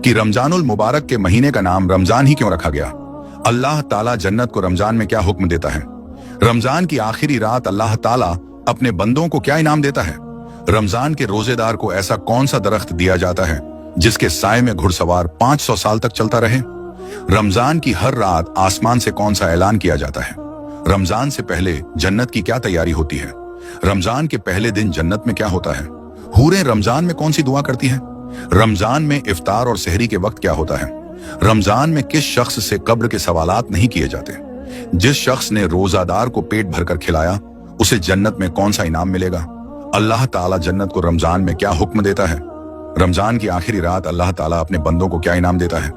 कि रमजानुल मुबारक के महीने का नाम रमजान ही क्यों रखा गया। अल्लाह ताला जन्नत को रमजान में क्या हुक्म देता है। रमजान की आखिरी रात अल्लाह ताला अपने बंदों को क्या इनाम देता है। रमजान के रोजेदार को ऐसा कौन सा दरख्त दिया जाता है जिसके साए में घुड़सवार 500 साल तक चलता रहे। रमजान की हर रात आसमान से कौन सा ऐलान किया जाता है। रमजान से पहले जन्नत की क्या तैयारी होती है। रमजान के पहले दिन जन्नत में क्या होता है। हूरें रमजान में कौन सी दुआ करती है। रमजान में इफ्तार और सहरी के वक्त क्या होता है। रमजान में किस शख्स से कब्र के सवालात नहीं किए जाते। जिस शख्स ने रोजादार को पेट भरकर खिलाया उसे जन्नत में कौन सा इनाम मिलेगा। अल्लाह ताला जन्नत को रमजान में क्या हुक्म देता है। रमजान की आखिरी रात अल्लाह ताला अपने बंदों को क्या इनाम देता है।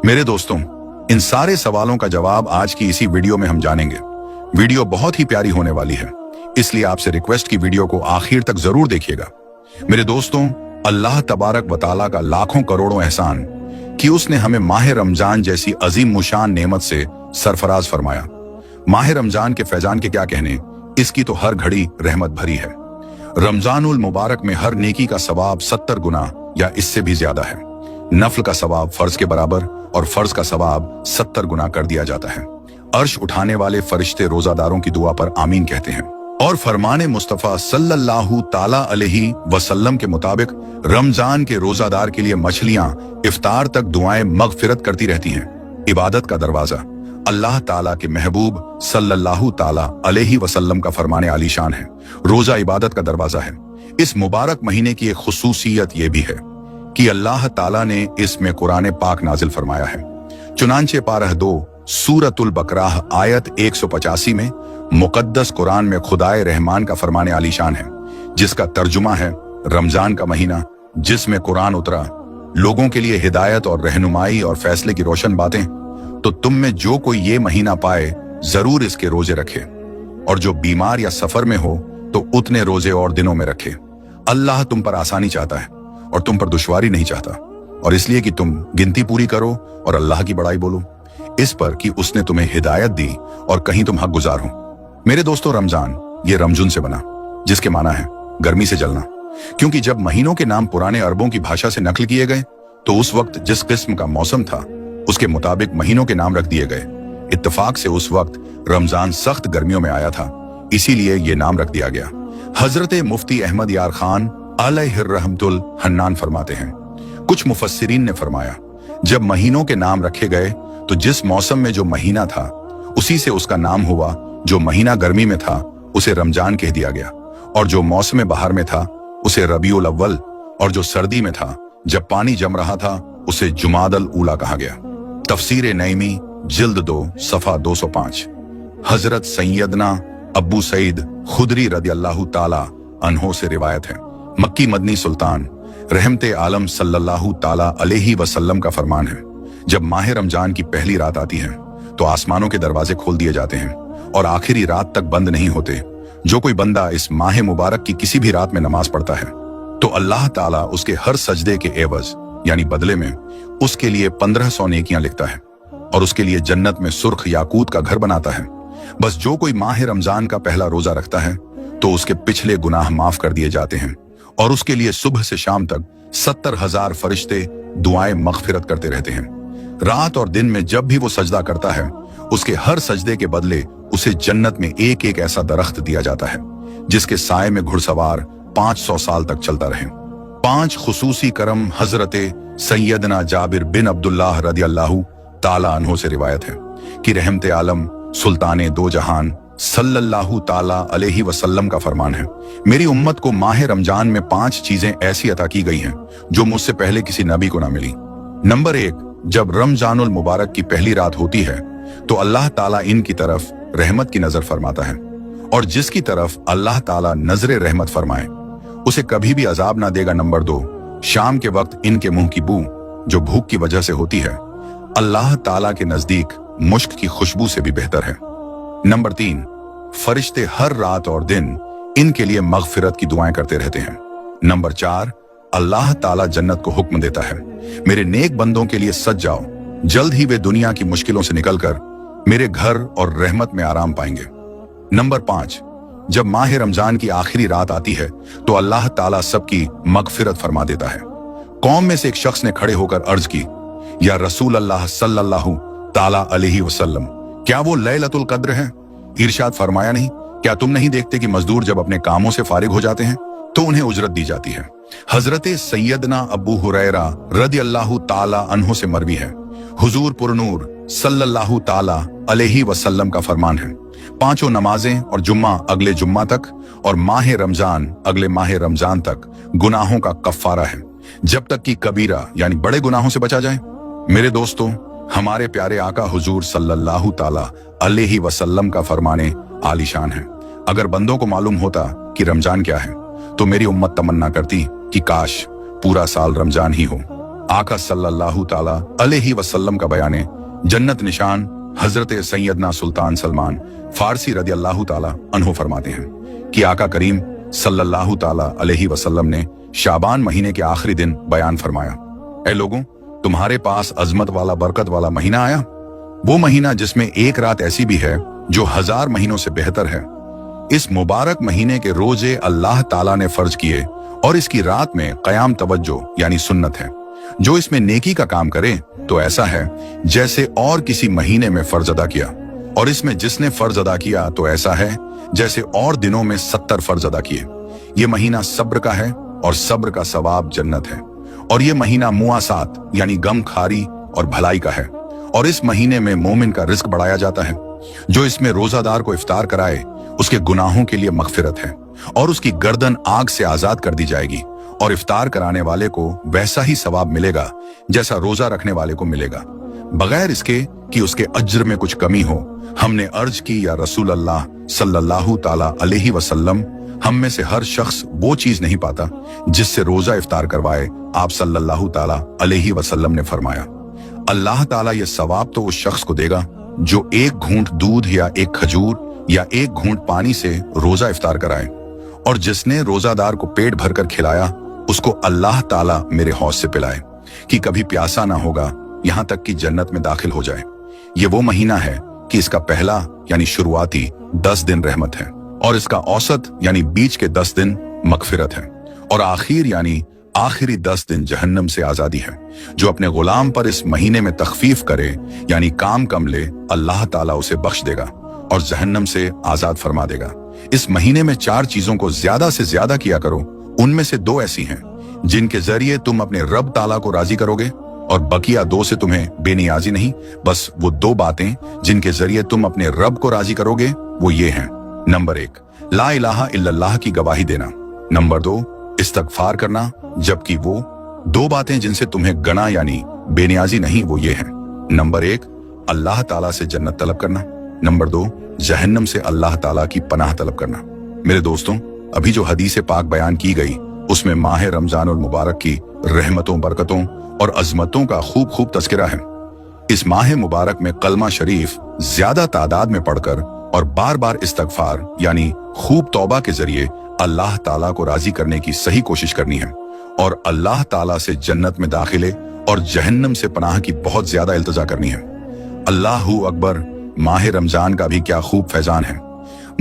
मेरे दोस्तों, इन सारे सवालों का जवाब आज की इसी वीडियो में हम जानेंगे। वीडियो बहुत ही प्यारी होने वाली है, इसलिए आपसे रिक्वेस्ट की वीडियो को आखिर तक जरूर देखिएगा। मेरे दोस्तों, अल्लाह तबारक व तआला का लाखों करोड़ों एहसान कि उसने हमें माह रमजान जैसी अजीम मुशान नेमत से सरफराज फरमाया। माह रमजान के फैजान के क्या कहने, इसकी तो हर घड़ी रहमत भरी है। रमजानुल मुबारक में हर नेकी का सवाब 70 गुना या इससे भी ज्यादा है। नफल का सवाब फर्ज के बराबर और फर्ज का सवाब 70 गुना कर दिया जाता है। अर्श उठाने वाले फरिश्ते रोजादारों की दुआ पर आमीन कहते हैं। और फरमाने मुस्तफा सल्लल्लाहु ताला अलैहि वसल्लम के मुताबिक रमजान के रोजादार के लिए मछलियां इफ्तार तक दुआएं मगफिरत करती रहती हैं। इबादत का दरवाजा अल्लाह ताला के महबूब सल्लल्लाहु ताला अलैहि वसल्लम का फरमाने आलीशान है। रोजा इबादत का दरवाजा है। इस मुबारक महीने की एक खुसूसियत यह भी है कि अल्लाह ताला ने इसमें कुरान पाक नाजिल फरमाया है। चुनांचे पारह 2 सूरतुल बकराह आयत 185 में मुकद्दस कुरान में खुदाए रहमान का फरमाने आलीशान है, जिसका तर्जुमा है रमजान का महीना जिसमें कुरान उतरा, लोगों के लिए हिदायत और रहनुमाई और फैसले की रोशन बातें। तो तुम में जो कोई ये महीना पाए जरूर इसके रोजे रखे, और जो बीमार या सफर में हो तो उतने रोजे और दिनों में रखे। अल्लाह तुम पर आसानी चाहता है और तुम पर दुश्वारी नहीं चाहता, और इसलिए कि तुम गिनती पूरी करो और अल्लाह की बड़ाई बोलो इस पर कि उसने तुम्हें हिदायत दी और कहीं तुम हक गुजार हो। मेरे दोस्तों, रमजान ये रमजुन से बना, जिसके माना है गर्मी से जलना, क्योंकि जब महीनों के नाम पुराने अरबों की भाषा से नकल किए गए तो उस वक्त जिस किस्म का मौसम था उसके मुताबिक महीनों के नाम रख दिए गए। इत्तेफाक से उस वक्त रमजान सख्त गर्मियों में आया था, इसीलिए ये नाम रख दिया गया। हजरत मुफ्ती अहमद यार खान अलैहिर्रहमतुल हन्नान फरमाते हैं, कुछ मुफस्सिरीन ने फरमाया जब महीनों के नाम रखे गए तो जिस मौसम में जो महीना था उसी से उसका नाम हुआ। जो महीना गर्मी में था उसे रमजान कह दिया गया, और जो मौसम बहार में था उसे रबीउल अव्वल, और जो सर्दी में था जब पानी जम रहा था उसे जुमादल ऊला कहा गया। तफसीर नईमी जिल्द 2 सफा 205। हजरत सैयदना अब्बू सईद खुदरी रदियल्लाहु ताला अन्हो से रिवायत है, मक्की मदनी सुल्तान रहमते आलम सल्लल्लाहु ताला अलैहि वसल्लम का फरमान है, जब माह रमजान की पहली रात आती है तो आसमानों के दरवाजे खोल दिए जाते हैं और आखिरी रात तक बंद नहीं होते। जो कोई बंदा इस माह मुबारक की किसी भी रात में नमाज पढ़ता है तो अल्लाह ताला उसके हर सजदे के एवज यानी बदले में उसके लिए 1500 नेकियां लिखता है और उसके लिए जन्नत में सुर्ख याकूत का घर बनाता है। बस जो कोई माह रमजान का पहला रोजा रखता है तो उसके पिछले गुनाह माफ कर दिए जाते हैं और उसके लिए सुबह से शाम तक 70,000 फरिश्ते दुआएं मगफिरत करते रहते हैं। रात और दिन में जब भी वो सजदा करता है उसके हर सजदे के बदले उसे जन्नत में एक एक ऐसा दरख्त दिया जाता है जिसके साए में घुड़सवार 500 साल तक चलता रहे। 5 खुसूसी करम हजरते सैयदना जाबिर बिन अब्दुल्लाह रदियल्लाहु ताला अन्हो से रिवायत है कि रहमते आलम सुल्ताने दो जहान सल्लल्लाहु ताला अलैहि वसल्लम का फरमान है, मेरी उम्मत को माह रमजान में 5 चीजें ऐसी अता की गई हैं जो मुझसे पहले किसी नबी को ना मिली। नंबर 1, जब रमजानुल मुबारक की पहली रात होती है तो अल्लाह ताला इनकी तरफ रहमत की नजर फरमाता है, और जिसकी तरफ अल्लाह ताला नजरे रहमत फरमाए उसे कभी भी अजाब ना देगा। नंबर 2, शाम के वक्त इनके मुंह की बू जो भूख की वजह से होती है अल्लाह ताला के नजदीक मुश्क की खुशबू से भी बेहतर है। नंबर 3, फरिश्ते हर रात और दिन इनके लिए मगफिरत की दुआएं करते रहते हैं। नंबर 4, अल्लाह ताला जन्नत को हुक्म देता है, मेरे नेक बंदों के लिए सज जाओ, जल्द ही वे दुनिया की मुश्किलों से निकलकर मेरे घर और रहमत में आराम पाएंगे। नंबर 5, जब माह रमजान की आखिरी रात आती है तो अल्लाह ताला सबकी मगफिरत फरमा देता है। कौम में से एक शख्स ने खड़े होकर अर्ज की, या रसूल अल्लाह सल्लल्लाहु ताला अलैहि वसल्लम, क्या वो लैलतुल कद्र है? इरशाद फरमाया, नहीं, क्या तुम नहीं देखते कि मजदूर जब अपने कामों से फारिग हो जाते हैं तो उन्हें उजरत दी जाती है। हजरत सैयदना अबू हुरैरा रदियल्लाहु ताला अन्हु से मरवी है, हुजूर पुरनूर सल्लल्लाहु ताला अलैहि वसल्लम का फरमान है, 5 नमाजें और जुम्मा अगले जुम्मा तक और माह रमजान अगले माह रमजान तक गुनाहों का कफ्फारा है, जब तक कि कबीरा यानी बड़े गुनाहों से बचा जाए। मेरे दोस्तों, हमारे प्यारे आका हुजूर सल्लल्लाहु ताला अलैहि वसल्लम का फरमाने आलीशान है। अगर बंदों को मालूम होता कि रमजान क्या है तो मेरी उम्मत तमन्ना करती कि काश पूरा साल रमजान ही हो। आका सल्लल्लाहु ताला अलैहि वसल्लम का बयाने जन्नत निशान हजरत सैयदना सुल्तान सलमान फारसी रदियल्लाहु ताला अन्हु फरमाते हैं कि आका करीम सल्लल्लाहु ताला अलैहि वसल्लम ने शाबान महीने के आखिरी दिन बयान फरमाया, ऐ लोगों, तुम्हारे पास अजमत वाला बरकत वाला महीना आया, वो महीना जिसमें एक रात ऐसी भी है जो 1000 महीनों से बेहतर है। इस मुबारक महीने के रोजे अल्लाह ताला ने फर्ज किए और इसकी रात में कयाम तवज्जो यानी सुन्नत है। जो इसमें नेकी का काम करे तो ऐसा है जैसे और किसी महीने में फर्ज अदा किया, और इसमें जिसने फर्ज अदा किया तो ऐसा है जैसे और दिनों में 70 फर्ज अदा किए। ये महीना सब्र का है और सब्र का सवाब जन्नत है। और ये महीना मुआसात यानी गम खारी और भलाई का है। और इस महीने में मोमिन का रिस्क बढ़ाया जाता है। जो इसमें रोजादार को इफ्तार कराए उसके गुनाहों के लिए मगफिरत है और उसकी गर्दन आग से आजाद कर दी जाएगी, और इफ्तार कराने वाले को वैसा ही सवाब मिलेगा जैसा रोजा रखने वाले को मिलेगा, बगैर इसके कि उसके अज्र में कुछ कमी हो। हमने अर्ज की, या रसूल अल्लाह सल्लल्लाहु ताला अलैहि वसल्लम, हम में से हर शख्स वो चीज नहीं पाता जिससे रोजा इफ्तार करवाए। आप सल्लल्लाहु ताला अलैहि वसल्लम ने फरमाया, अल्लाह ताला ये सवाब तो उस शख्स को देगा जो एक घूंट दूध या एक खजूर या एक घूंट पानी से रोजा इफ्तार कराए, और जिसने रोजादार को पेट भरकर खिलाया उसको अल्लाह ताला मेरे हौज से पिलाए कि कभी प्यासा ना होगा यहां तक कि जन्नत में दाखिल हो जाए। ये वो महीना है कि इसका पहला यानी शुरुआती 10 दिन रहमत है, और इसका औसत यानी बीच के 10 दिन मगफिरत है, और आखिर यानी आखिरी 10 दिन जहन्नम से आजादी है। जो अपने गुलाम पर इस महीने में तखफीफ करे यानी काम कम ले, अल्लाह ताला उसे बख्श देगा और जहन्नम से आजाद फरमा देगा। इस महीने में 4 चीजों को ज्यादा से ज्यादा किया करो। उनमें से 2 ऐसी हैं जिनके जरिए तुम अपने रब ताला को राजी करोगे, और बकिया 2 से तुम्हें बेनियाजी नहीं, बस वो 2 बातें जिनके जरिए तुम अपने रब को राजी करोगे वो ये हैं। नंबर 1, ला इलाहा इल्लल्लाह की गवाही देना। नंबर 2, इस्तगफार करना। जबकि वो 2 बातें जिनसे तुम्हें गना यानी बेनियाजी नहीं वो ये हैं। नंबर 1, अल्लाह ताला से जन्नत तलब करना। नंबर 2, जहन्नम से अल्लाह ताला की पनाह तलब करना। मेरे दोस्तों, अभी जो हदीस पाक बयान की गई उसमें माह रमजान और मुबारक की रहमतों, बरकतों और अजमतों का खूब तज़किरा है। इस माह मुबारक में कलमा शरीफ ज्यादा तादाद में पढ़कर और बार बार इस्तगफार यानी खूब तौबा के जरिए अल्लाह ताला को राजी करने की सही कोशिश करनी है, और अल्लाह ताला से जन्नत में दाखिले और जहन्नम से पनाह की बहुत ज्यादा इल्तिजा करनी है। अल्लाहू अकबर। माह रमजान का भी क्या खूब फैजान है।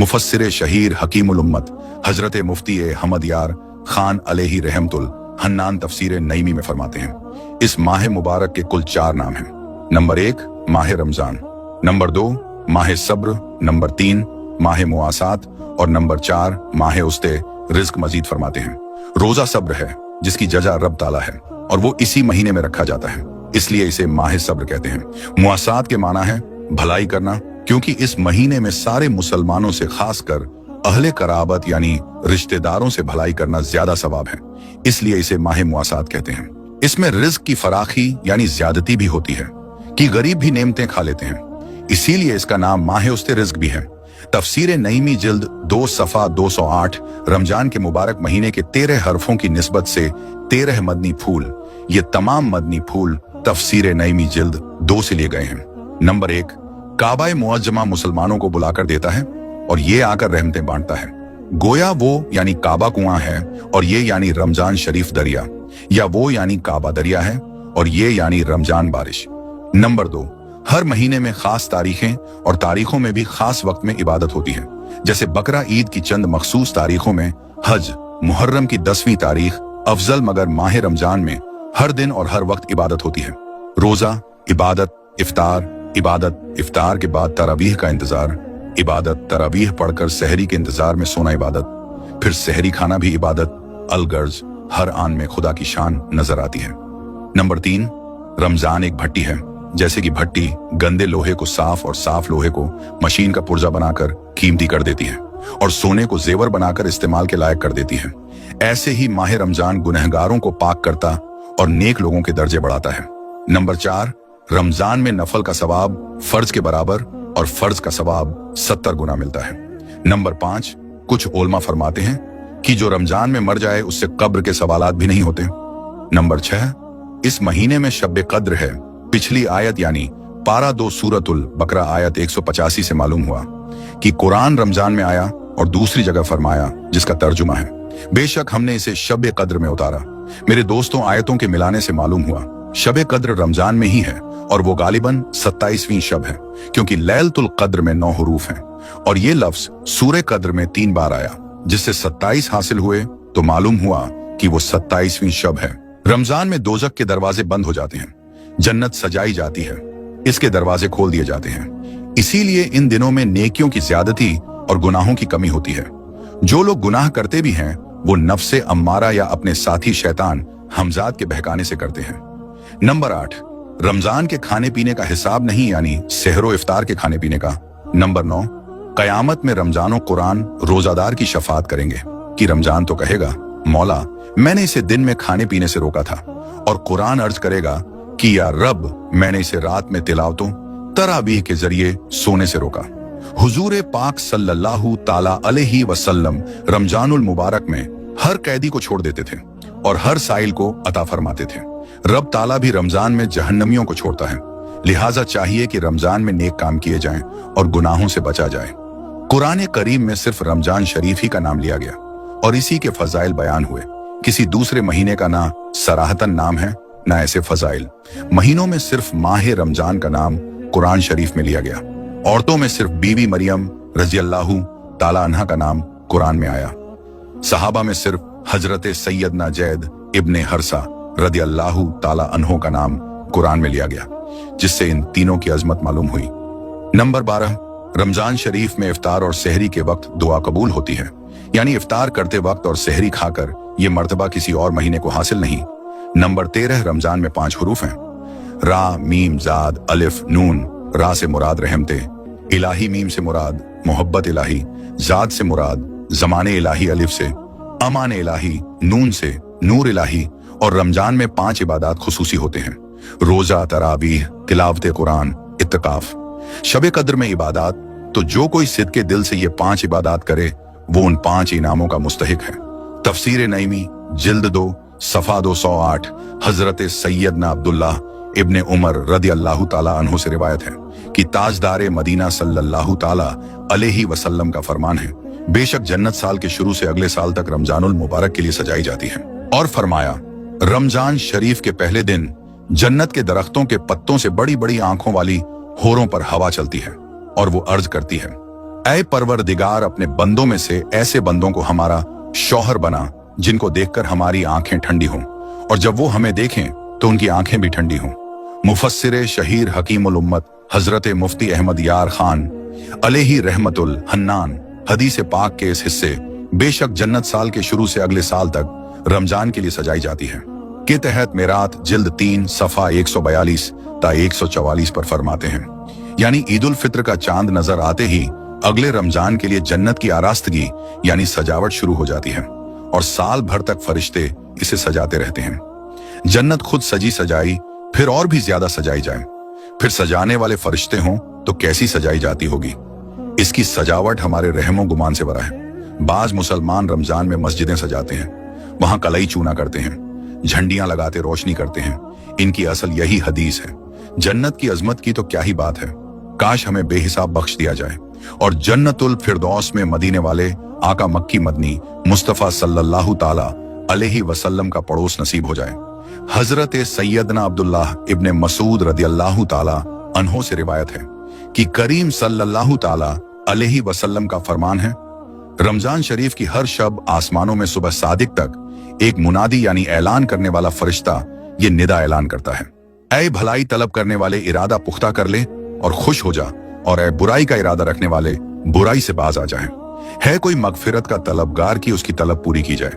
मुफस्सिर शहीर हकीमुल उम्मत हजरत मुफ्ती हमद यार खान अलैहि रहमतुल हन्नान तफसीर नईमी में फरमाते हैं, इस माह मुबारक के कुल 4 नाम हैं। नंबर 1 माह रमजान, नंबर 2 माह सब्र, नंबर 3 माह मुआसात और नंबर 4 माह उस्ते रिज्क मजीद फरमाते हैं। रोजा सब्र है जिसकी जजा रब ताला है और वो इसी महीने में रखा जाता है, इसलिए इसे माह सब्र कहते हैं। मुआसात के माना है भलाई करना, क्योंकि इस महीने में सारे मुसलमानों से खासकर अहले कराबत यानी रिश्तेदारों से भलाई करना ज्यादा सवाब है, इसलिए इसे माह मुआसात कहते हैं। इसमें रिज्क की फराखी यानी ज्यादती भी होती है कि गरीब भी नेमतें खा लेते हैं, इसीलिए इसका नाम माह उस्ते रिज्क भी है। तफसीर नईमी जिल्द 2 सफा 208 रमजान के मुबारक महीने के 13 हरफों की निस्बत से 13 मदनी फूल, ये तमाम मदनी फूल तफसीर नईमी जिल्द 2 से लिए गए हैं। नंबर 1 काबा मुअज्जमा मुसलमानों को बुलाकर देता है और ये आकर रहमतें बांटता है। गोया वो यानी काबा कुआं है और ये यानी रमजान शरीफ दरिया, या वो यानी काबा दरिया है और ये यानी रमजान बारिश। नंबर 2 हर महीने में खास तारीखें और तारीखों में भी खास वक्त में इबादत होती है, जैसे बकरा ईद की चंद मखसूस तारीखों में हज मुहर्रम की 10वीं तारीख अफजल, मगर माह रमजान में हर दिन और हर वक्त इबादत होती है। रोजा, इबादत, इफ्तार के बाद तरावीह का इंतजार, इबादत, तरावीह पढ़कर सहरी के इंतजार में सोना इबादत, फिर सहरी खाना भी इबादत। अलगर्ज, हर आन में खुदा की शान नजर आती है। नंबर 3, रमजान एक भट्टी है। जैसे कि भट्टी गंदे लोहे को साफ और साफ लोहे को मशीन का पुर्जा बनाकर कीमती कर देती है और सोने को जेवर बनाकर इस्तेमाल के लायक कर देती है, ऐसे ही माह रमजान गुनहगारों को पाक करता और नेक लोगों के दर्जे बढ़ाता है। नंबर 4, रमजान में नफल का सवाब फर्ज के बराबर और फर्ज का सवाब 70 गुना मिलता है। नंबर 5, कुछ उलमा फरमाते हैं कि जो रमजान में मर जाए उससे कब्र के सवालात भी नहीं होते। नंबर 6, इस महीने में शब कद्र है। पिछली आयत यानी पारा 2 सूरतुल बकरा आयत 185 से मालूम हुआ कि कुरान रमजान में आया और दूसरी जगह फरमाया जिसका तर्जुमा है, बेशक हमने इसे शब कद्र में उतारा। मेरे दोस्तों, आयतों के मिलाने से मालूम हुआ शब कद्र रमजान में ही है और वो गालिबन 27वीं शब है, क्योंकि लैलतुल कद्र में 9 हुरूफ हैं और ये लफ्ज सूरे कद्र में 3 बार आया, जिससे 27 हासिल हुए तो मालूम हुआ कि वो 27वीं शब है। रमजान में दोजख के दरवाजे बंद हो जाते हैं, जन्नत सजाई जाती है, इसके दरवाजे खोल दिए जाते हैं। इसीलिए इन दिनों में नेकियों की ज्यादती और गुनाहों की कमी होती है। जो लोग गुनाह करते भी हैं वो नफ्से अम्मारा या अपने साथी शैतान हमजाद के बहकाने से करते हैं। नंबर 8, रमजान के खाने पीने का हिसाब नहीं, यानी सहरो इफ्तार के खाने पीने का। नंबर 9, कयामत में रमजानो कुरान रोजादार की शफात करेंगे कि रमजान तो कहेगा, मौला मैंने इसे दिन में खाने पीने से रोका था, और कुरान अर्ज करेगा कि या रब मैंने इसे रात में तिलावतों तरावीह के जरिए सोने से रोका। हुजूर पाक सल्लल्लाहु ताला अलैहि वसल्लम रमजानुल मुबारक में हर कैदी को छोड़ देते थे और हर साइल को अता फरमाते थे। रब ताला भी रमजान में जहन्नमियों को छोड़ता है, लिहाजा चाहिए कि रमजान में नेक काम किए जाएं और गुनाहों से बचा जाए। कुरान करीम में सिर्फ रमजान शरीफ ही का नाम लिया गया और इसी के फजाइल बयान हुए। किसी दूसरे महीने का ना सराहतन नाम है ना ऐसे फजाइल। महीनों में सिर्फ माह रमजान का नाम कुरान शरीफ में लिया गया। औरतों में सिर्फ बीवी मरियम रज़ियल्लाहु ताला अन्हा का नाम कुरान में आया। सहाबा में सिर्फ हजरत सैयदना जैद इब्ने हरसा रज़ियल्लाहु ताला अन्हो का नाम कुरान में लिया गया, जिससे इन तीनों की अजमत मालूम हुई। नंबर 12, रमजान शरीफ में इफ्तार और सहरी के वक्त दुआ कबूल होती है, यानी इफ्तार करते वक्त और सहरी खाकर ये मर्तबा किसी और महीने को हासिल नहीं। नंबर 13, रमजान में 5 हुरूफ हैं, रा, मीम, जाद, अलिफ, नून। रा से मुराद रहमते इलाही, मीम से मुराद मोहब्बत इलाही, जाद से मुराद जमाने इलाही, अलिफ से अमान इलाही, नून से नूर इलाही। और रमजान में 5 इबादात खुसूसी होते हैं, रोजा, तरावीह, तिलावत कुरान, इत्तिकाफ। शब कद्र में इबादात, तो जो कोई सिद्ध के दिल से ये 5 इबादात करे वो उन 5 इनामों का मुस्तहिक है। तफसीर नईमी जिल्द 2 सफा 208 हजरत सैयदना अब्दुल्लाह इब्ने उमर रदियल्लाहु ताला अन्हु से रिवायत है कि ताजदार मदीना सल्लल्लाहु ताला अलैहि वसल्लम का फरमान है, बेशक जन्नत साल के शुरू से अगले साल तक रमजानुल मुबारक के लिए सजाई जाती है। और फरमाया, रमजान शरीफ के पहले दिन जन्नत के दरख्तों के पत्तों से बड़ी बड़ी आंखों वाली होरों पर हवा चलती है और वो अर्ज करती है, ऐ परवरदिगार, अपने बंदों में से ऐसे बंदों को हमारा शौहर बना जिनको देखकर हमारी आंखें ठंडी हों, और जब वो हमें देखें तो उनकी आंखें भी ठंडी हों। मुफस्सिर शहीर हकीमुल उम्मत हजरत मुफ्ती अहमद यार खान अलैहि रहमतुल हन्नान हदीस पाक के इस हिस्से, बेशक जन्नत साल के शुरू से अगले साल तक रमजान के लिए सजाई जाती है, के तहत मेरात जिल्द 3 सफा 142 ता 144 पर फरमाते हैं, यानी ईद उल फित्र का चांद नजर आते ही अगले रमजान के लिए जन्नत की आरास्तगी यानी सजावट शुरू हो जाती है और साल भर तक फरिश्ते इसे सजाते रहते हैं। जन्नत खुद सजी सजाई फिर और भी ज्यादा सजाई जाए, फिर सजाने वाले फरिश्ते हों तो कैसी सजाई जाती होगी। इसकी सजावट हमारे रहमो गुमान से बरा है। बाज मुसलमान रमजान में मस्जिदें सजाते हैं, वहां कलई चूना करते हैं, झंडियां लगाते रोशनी करते हैं। इनकी असल यही हदीस है। जन्नत की अजमत की तो क्या ही बात है, काश हमें बेहिसाब बख्श दिया जाए और जन्नतुल फिरदौस में मदीने वाले आका मक्की मदनी मुस्तफा सल्लल्लाहु ताला अलैहि वसल्लम का पड़ोस नसीब हो जाए। हजरत सैयदना अब्दुल्लाह इब्ने मसूद रदियल्लाहु ताला अन्हो से रिवायत है कि करीम सल्लल्लाहु ताला अलैहि वसल्लम का फरमान है, रमजान शरीफ की हर शब आसमानों में सुबह सादिक तक एक मुनादी यानी ऐलान करने वाला फरिश्ता ये निदा ऐलान करता है, ऐ भलाई तलब करने वाले इरादा पुख्ता कर ले और खुश हो जा, और ऐ बुराई का इरादा रखने वाले बुराई से बाज आ जाए। है कोई मगफिरत का तलबगार कि उसकी तलब पूरी की जाए,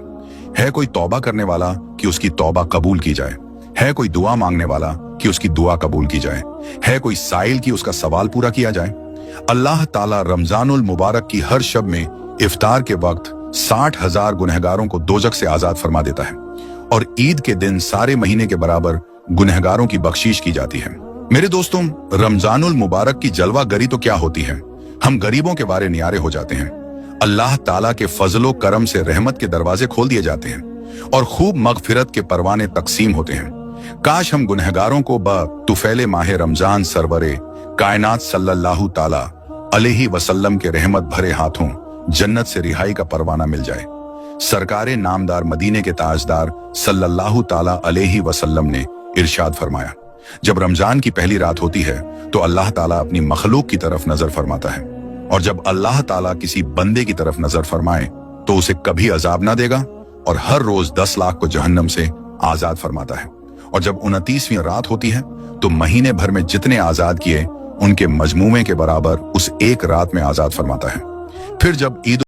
है कोई तौबा करने वाला कि उसकी तौबा कबूल की जाए, है कोई दुआ मांगने वाला कि उसकी दुआ कबूल की जाए, है कोई साइल कि उसका सवाल पूरा किया जाए। अल्लाह ताला रमजानुल मुबारक की हर शब में इफ्तार के वक्त 60,000 गुनहगारों को दोजख से आजाद फरमा देता है, और ईद के दिन सारे महीने के बराबर गुनहगारों की बख्शीश की जाती है। मेरे दोस्तों, रमजानुल मुबारक की जलवा गरी तो क्या होती है, हम गरीबों के बारे नियारे हो जाते हैं। अल्लाह ताला के फजलो करम से रहमत के दरवाजे खोल दिए जाते हैं और खूब मगफिरत के परवाने तकसीम होते हैं। काश हम गुनहगारों को तुफैले माह रमजान सरवरे कायनात सल्लल्लाहु ताला अलैहि वसल्लम के रहमत भरे हाथों जन्नत से रिहाई का परवाना मिल जाए। सरकारे नामदार मदीने के ताजदार सल्लल्लाहु ताला अलैहि वसल्लम ने इरशाद फरमाया, जब रमजान की पहली रात होती है तो अल्लाह ताला अपनी मखलूक की तरफ नजर फरमाता है, और जब अल्लाह ताला किसी बंदे की तरफ नजर फरमाए तो उसे कभी अजाब ना देगा, और हर रोज 10 लाख को जहन्नम से आजाद फरमाता है। और जब 29वीं रात होती है तो महीने भर में जितने आजाद किए उनके मजमूमे के बराबर उस एक रात में आजाद फरमाता है। फिर जब ईद